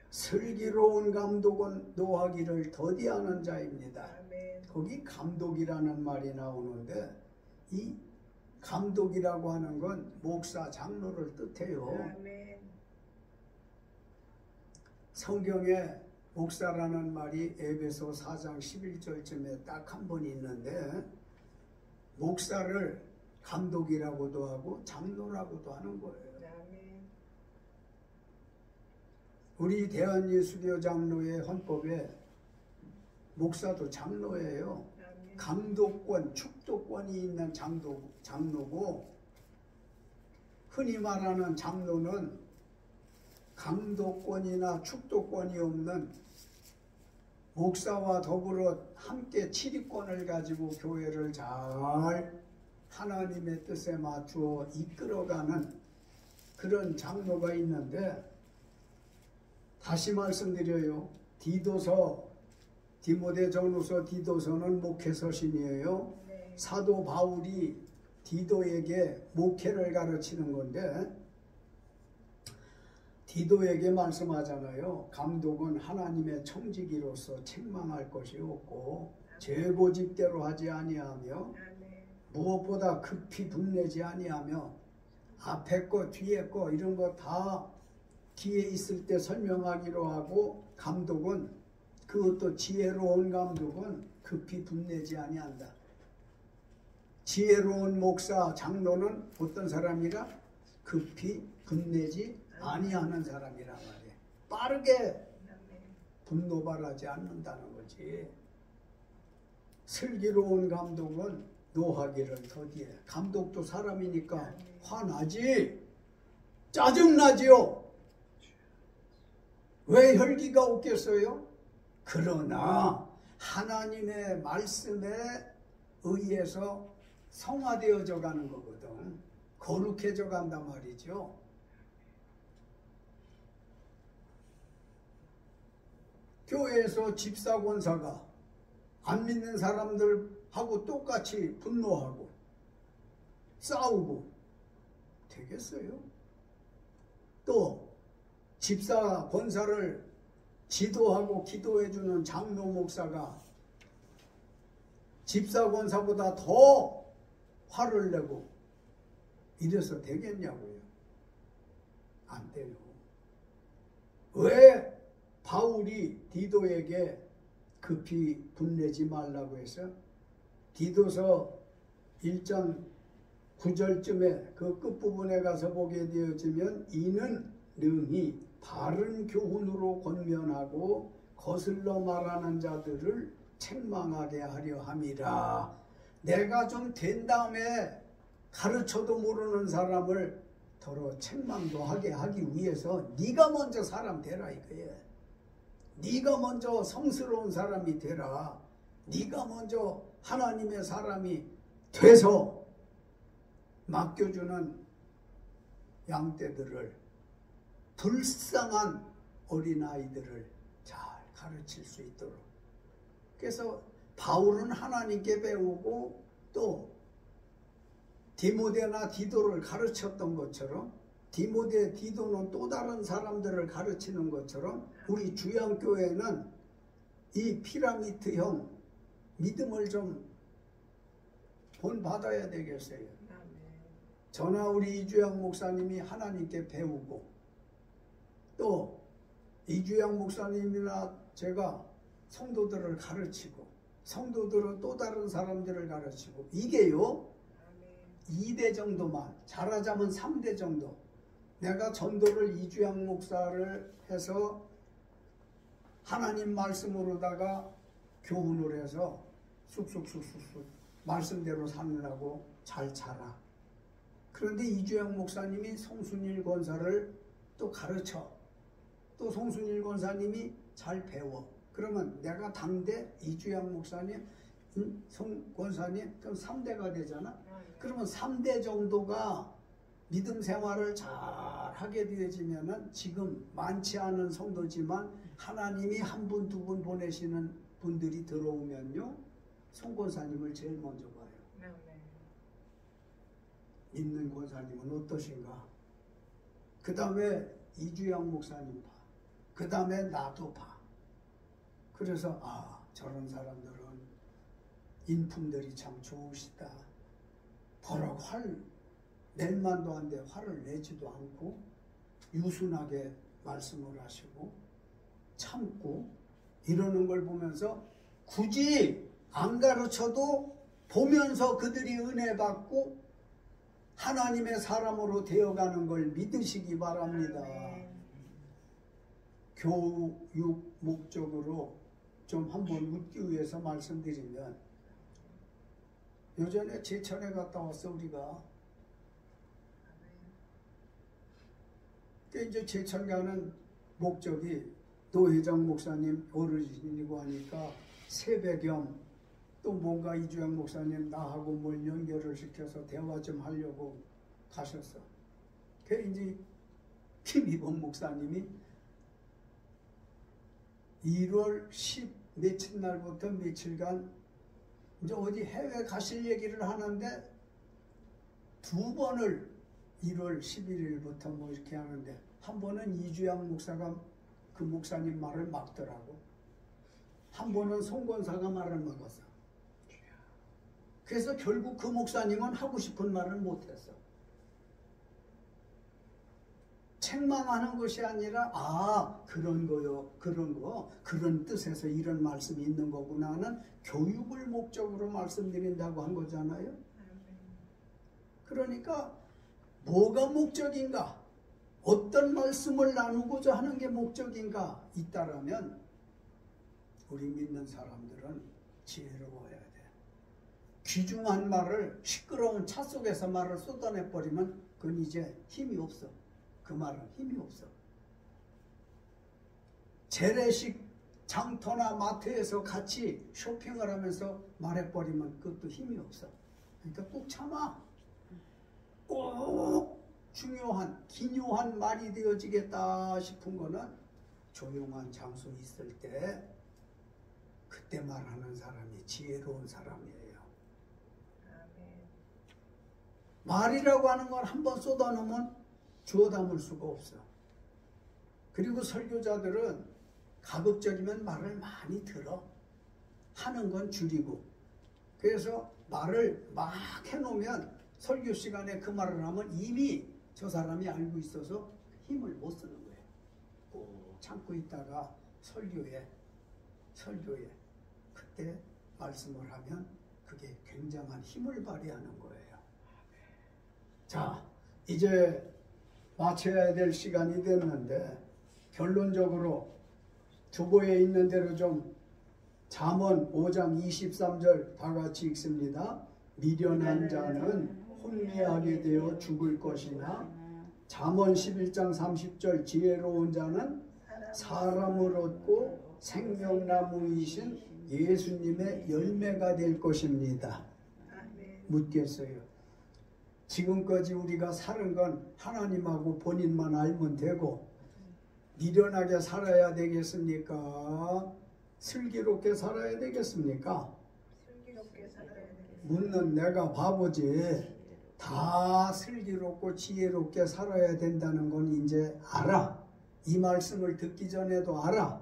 슬기로운 감독은 노하기를 더디하는 자입니다. 거기 감독이라는 말이 나오는데 이 감독이라고 하는 건 목사, 장로를 뜻해요. 아멘. 성경에 목사라는 말이 에베소 4장 11절쯤에 딱 한 번 있는데 목사를 감독이라고도 하고 장로라고도 하는 거예요. 아멘. 우리 대한예수교 장로의 헌법에 목사도 장로예요. 아멘. 감독권, 축도권이 있는 장로고 흔히 말하는 장로는 감독권이나 축도권이 없는 목사와 더불어 함께 치리권을 가지고 교회를 잘 하나님의 뜻에 맞추어 이끌어가는 그런 장로가 있는데 다시 말씀드려요. 디모데전후서 디도서는 목회서신이에요. 네. 사도 바울이 디도에게 목회를 가르치는 건데 디도에게 말씀하잖아요. 감독은 하나님의 청지기로서 책망할 것이 없고 제고직대로 하지 아니하며 무엇보다 급히 분내지 아니하며 앞에 거 뒤에 거 이런 거 다 기회 있을 때 설명하기로 하고 감독은 그것도 지혜로운 감독은 급히 분내지 아니한다. 지혜로운 목사, 장로는 어떤 사람이라? 급히 분내지 아니하는 사람이란 말이에요. 빠르게 분노발하지 않는다는 거지. 슬기로운 감독은 노하기를 더디해. 감독도 사람이니까 화나지, 짜증나지요. 왜 혈기가 없겠어요? 그러나 하나님의 말씀에 의해서 성화되어져 가는 거거든. 거룩해져 간단 말이죠. 교회에서 집사 권사가 안 믿는 사람들하고 똑같이 분노하고 싸우고 되겠어요? 또 집사 권사를 지도하고 기도해주는 장로 목사가 집사 권사보다 더 화를 내고 이래서 되겠냐고요? 안 돼요. 왜 바울이 디도에게 급히 분내지 말라고 해서 디도서 1장 9절쯤에 그 끝부분에 가서 보게 되어지면 이는 능히 바른 교훈으로 권면하고 거슬러 말하는 자들을 책망하게 하려 함이라. 내가 좀 된 다음에 가르쳐도 모르는 사람을 더러 책망도 하게 하기 위해서 네가 먼저 사람 되라 이거예요. 네가 먼저 성스러운 사람이 되라. 네가 먼저 하나님의 사람이 돼서 맡겨주는 양떼들을, 불쌍한 어린아이들을 잘 가르칠 수 있도록. 그래서 바울은 하나님께 배우고 또 디모데나 디도를 가르쳤던 것처럼 디모데, 디도는 또 다른 사람들을 가르치는 것처럼 우리 주양교회는 이 피라미드형 믿음을 좀 본받아야 되겠어요. 저나 우리 이주양 목사님이 하나님께 배우고 또 이주양 목사님이나 제가 성도들을 가르치고 성도들은 또 다른 사람들을 가르치고 이게요 2대 정도만 잘하자면 3대 정도. 내가 전도를 이주양 목사를 해서 하나님 말씀으로다가 교훈을 해서 쑥쑥쑥쑥 말씀대로 살라고 잘 자라. 그런데 이주양 목사님이 송순일 권사를 또 가르쳐. 또 송순일 권사님이 잘 배워. 그러면 내가 당대 이주양 목사님, 송 권사님 그럼 3대가 되잖아. 그러면 3대 정도가 믿음 생활을 잘 하게 되어지면은 지금 많지 않은 성도지만 하나님이 한 분, 두 분 보내시는 분들이 들어오면요. 송 권사님을 제일 먼저 봐요. 믿는 권사님은 어떠신가? 그 다음에 이주양 목사님 봐. 그 다음에 나도 봐. 그래서 저런 사람들은 인품들이 참 좋으시다. 버럭 낼 만도 한데 화를 내지도 않고 유순하게 말씀을 하시고 참고 이러는 걸 보면서 굳이 안 가르쳐도 보면서 그들이 은혜 받고 하나님의 사람으로 되어가는 걸 믿으시기 바랍니다. 교육 목적으로 좀 한번 묻기 위해서 말씀드리면, 요전에 제천에 갔다 왔어 우리가. 이제 제천 가는 목적이 노회장 목사님 어르신이고 하니까 세배 겸 또 뭔가 이주영 목사님 나하고 뭘 연결을 시켜서 대화 좀 하려고 가셨어. 그 이제 김희범 목사님이 1월 10 며칠 날부터 며칠간 이제 어디 해외 가실 얘기를 하는데 두 번을 1월 11일부터 뭐 이렇게 하는데 한 번은 이주영 목사가 그 목사님 말을 막더라고. 한 번은 송 권사가 말을 막았어. 그래서 결국 그 목사님은 하고 싶은 말을 못했어. 책망하는 것이 아니라 그런 거요, 그런 뜻에서 이런 말씀이 있는 거구나 하는 교육을 목적으로 말씀드린다고 한 거잖아요. 그러니까 뭐가 목적인가? 어떤 말씀을 나누고자 하는 게 목적인가 있다라면 우리 믿는 사람들은 지혜로워야 돼. 귀중한 말을 시끄러운 차 속에서 말을 쏟아내버리면 그건 이제 힘이 없어. 그 말은 힘이 없어. 재래식 장터나 마트에서 같이 쇼핑을 하면서 말해버리면 그것도 힘이 없어. 그러니까 꼭 참아. 꼭 중요한 기묘한 말이 되어지겠다 싶은 거는 조용한 장소 있을 때 그때 말하는 사람이 지혜로운 사람이에요. 말이라고 하는 건 한번 쏟아놓으면 주워 담을 수가 없어. 그리고 설교자들은 가급적이면 말을 많이 들어. 하는 건 줄이고. 그래서 말을 막 해놓으면 설교 시간에 그 말을 하면 이미 저 사람이 알고 있어서 힘을 못 쓰는 거예요. 꼭 참고 있다가 설교에 그때 말씀을 하면 그게 굉장한 힘을 발휘하는 거예요. 자, 이제 마쳐야 될 시간이 됐는데 결론적으로 주보에 있는 대로 좀 잠언 5장 23절 다 같이 읽습니다. 미련한 자는 혼미하게 되어 죽을 것이나 잠언 11장 30절 지혜로운 자는 사람을 얻고 생명나무이신 예수님의 열매가 될 것입니다. 묻겠어요. 지금까지 우리가 사는 건 하나님하고 본인만 알면 되고 미련하게 살아야 되겠습니까? 슬기롭게 살아야 되겠습니까? 묻는 내가 바보지. 다 슬기롭고 지혜롭게 살아야 된다는 건 이제 알아. 이 말씀을 듣기 전에도 알아.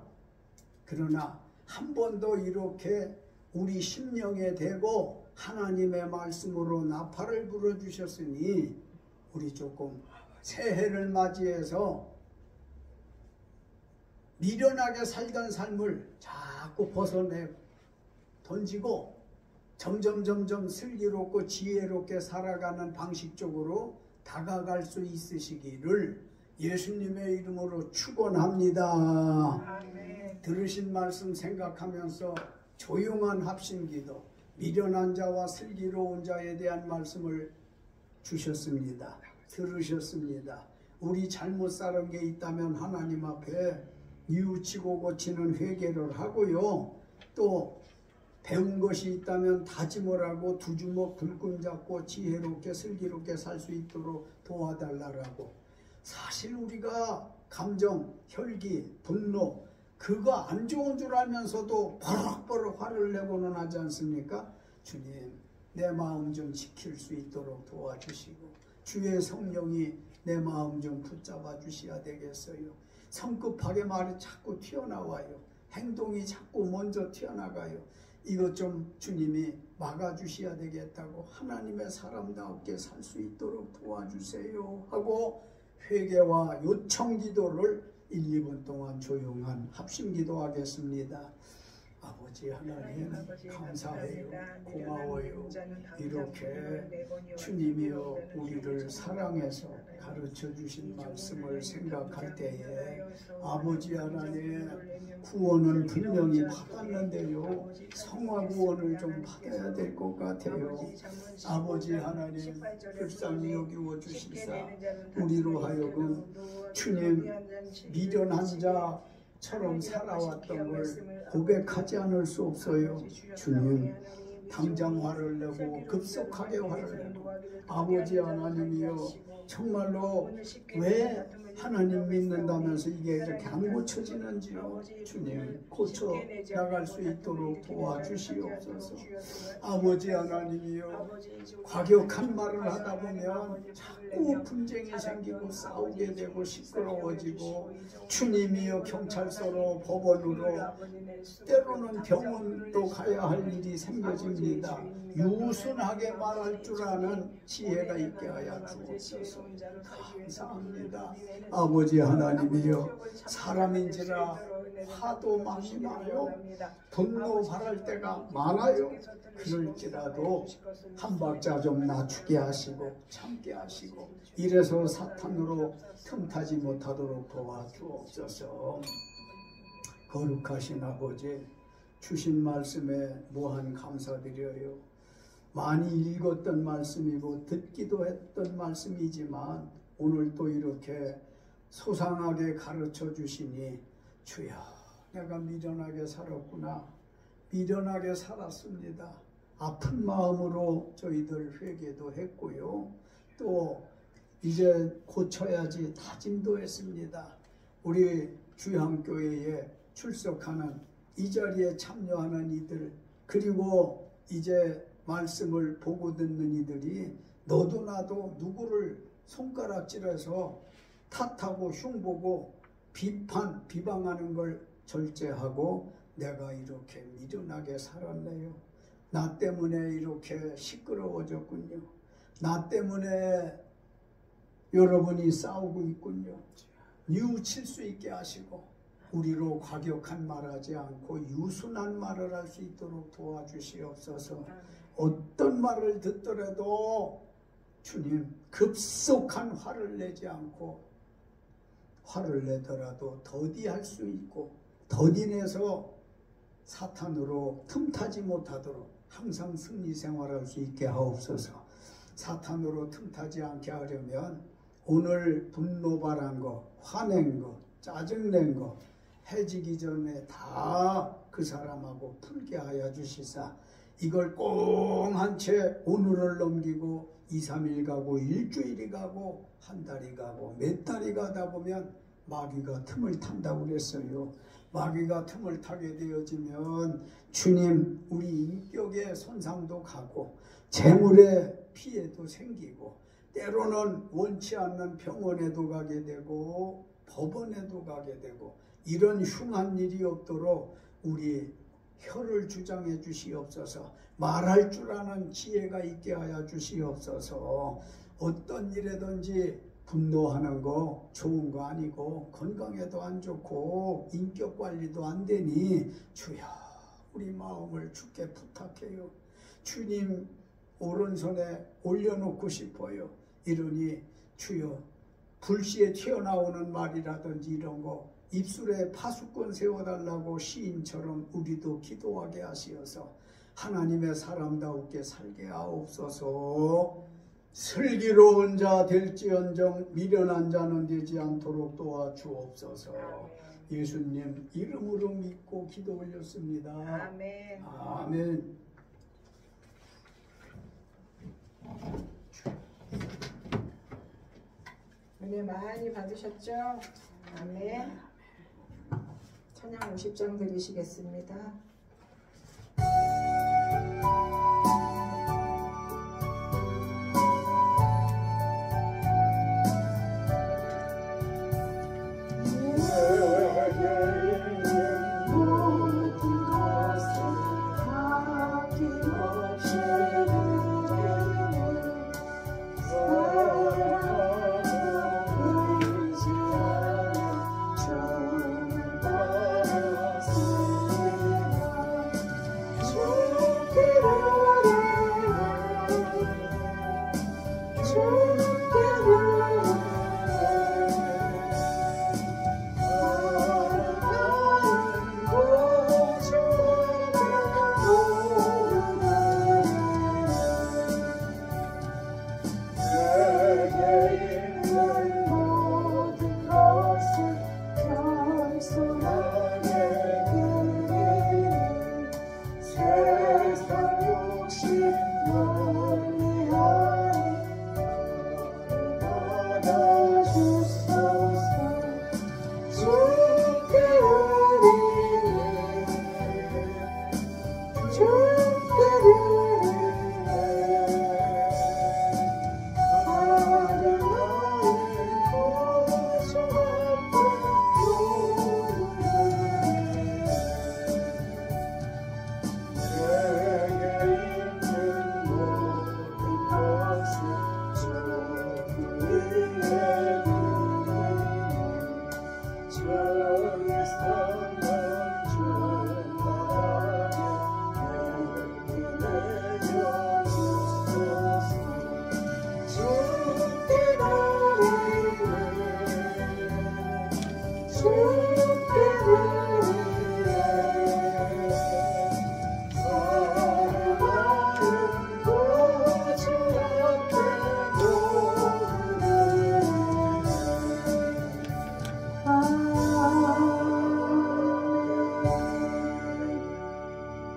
그러나 한 번도 이렇게 우리 심령에 대고 하나님의 말씀으로 나팔을 불어주셨으니 우리 조금 새해를 맞이해서 미련하게 살던 삶을 자꾸 벗어내 던지고 점점 슬기롭고 지혜롭게 살아가는 방식 쪽으로 다가갈 수 있으시기를 예수님의 이름으로 축원합니다. 아멘. 들으신 말씀 생각하면서 조용한 합심기도 미련한 자와 슬기로운 자에 대한 말씀을 주셨습니다. 들으셨습니다. 우리 잘못 살은 게 있다면 하나님 앞에 뉘우치고 고치는 회개를 하고요. 또 배운 것이 있다면 다짐을 하고 두 주먹 불끈 잡고 지혜롭게 슬기롭게 살 수 있도록 도와달라고. 사실 우리가 감정, 혈기, 분노 그거 안 좋은 줄 알면서도 버럭버럭 화를 내고는 하지 않습니까? 주님, 내 마음 좀 지킬 수 있도록 도와주시고 주의 성령이 내 마음 좀 붙잡아 주셔야 되겠어요. 성급하게 말이 자꾸 튀어나와요. 행동이 자꾸 먼저 튀어나가요. 이것 좀 주님이 막아주셔야 되겠다고, 하나님의 사람답게 살 수 있도록 도와주세요 하고 회개와 요청 기도를 1, 2분 동안 조용한 합심 기도하겠습니다. 아버지 하나님 감사해요. 고마워요. 이렇게 주님이여 우리를 사랑해서 가르쳐 주신 말씀을 생각할 때에 아버지 하나님 구원은 분명히 받았는데요, 성화 구원을 좀 받아야 될 것 같아요. 아버지 하나님 불쌍히 여기워 주시사 우리로 하여금 주님 미련한 자처럼 살아왔던 걸 고백하지 않을 수 없어요. 주님 당장 화를 내고 급속하게 화를 내고 아버지 하나님이여 정말로 왜 하나님 믿는다면서 이게 이렇게 안 고쳐지는지요. 주님 고쳐 나갈 수 있도록 도와주시옵소서. 아버지 하나님이여 과격한 말을 하다 보면 자꾸 분쟁이 생기고 싸우게 되고 시끄러워지고 주님이여 경찰서로 법원으로 때로는 병원도 가야 할 일이 생겨집니다. 유순하게 말할 줄 아는 지혜가 있게 하여 주옵소서. 감사합니다. 아버지 하나님이여 사람인지라 화도 많이 나요. 분노 발할 때가 많아요. 그럴지라도 한 박자 좀 낮추게 하시고 참게 하시고 이래서 사탄으로 틈타지 못하도록 도와주옵소서. 거룩하신 아버지 주신 말씀에 무한 감사드려요. 많이 읽었던 말씀이고 듣기도 했던 말씀이지만 오늘 또 이렇게 소상하게 가르쳐 주시니 주여 내가 미련하게 살았구나. 미련하게 살았습니다. 아픈 마음으로 저희들 회개도 했고요. 또 이제 고쳐야지 다짐도 했습니다. 우리 주양교회에 출석하는 이 자리에 참여하는 이들 그리고 이제 말씀을 보고 듣는 이들이 너도 나도 누구를 손가락질해서 탓하고 흉보고 비방하는 걸 절제하고 내가 이렇게 미련하게 살았네요. 나 때문에 이렇게 시끄러워졌군요. 나 때문에 여러분이 싸우고 있군요. 뉘우칠 수 있게 하시고 우리로 과격한 말하지 않고 유순한 말을 할 수 있도록 도와주시옵소서. 어떤 말을 듣더라도 주님 급속한 화를 내지 않고 화를 내더라도 더디할 수 있고 더디내서 사탄으로 틈타지 못하도록 항상 승리 생활할 수 있게 하옵소서. 사탄으로 틈타지 않게 하려면 오늘 분노 발한 거, 화낸 거, 짜증낸 거 해지기 전에 다 그 사람하고 풀게 하여 주시사 이걸 꽁 한 채 오늘을 넘기고 2, 3일 가고 일주일이 가고 한 달이 가고 몇 달이 가다 보면 마귀가 틈을 탄다고 그랬어요. 마귀가 틈을 타게 되어지면 주님 우리 인격의 손상도 가고 재물의 피해도 생기고 때로는 원치 않는 병원에도 가게 되고 법원에도 가게 되고 이런 흉한 일이 없도록 우리 혀를 주장해 주시옵소서. 말할 줄 아는 지혜가 있게 하여 주시옵소서. 어떤 일에든지 분노하는 거 좋은 거 아니고 건강에도 안 좋고 인격 관리도 안 되니 주여 우리 마음을 주께 부탁해요. 주님 오른손에 올려놓고 싶어요. 이러니 주여 불시에 튀어나오는 말이라든지 이런 거 입술에 파수꾼 세워달라고 시인처럼 우리도 기도하게 하시어서 하나님의 사람다우게 살게 하옵소서. 슬기로운 자 될지언정 미련한 자는 되지 않도록 도와주옵소서. 예수님 이름으로 믿고 기도 올렸습니다. 아멘. 아멘. 은혜 많이 받으셨죠? 아멘. 찬양 50장 드리시겠습니다. 내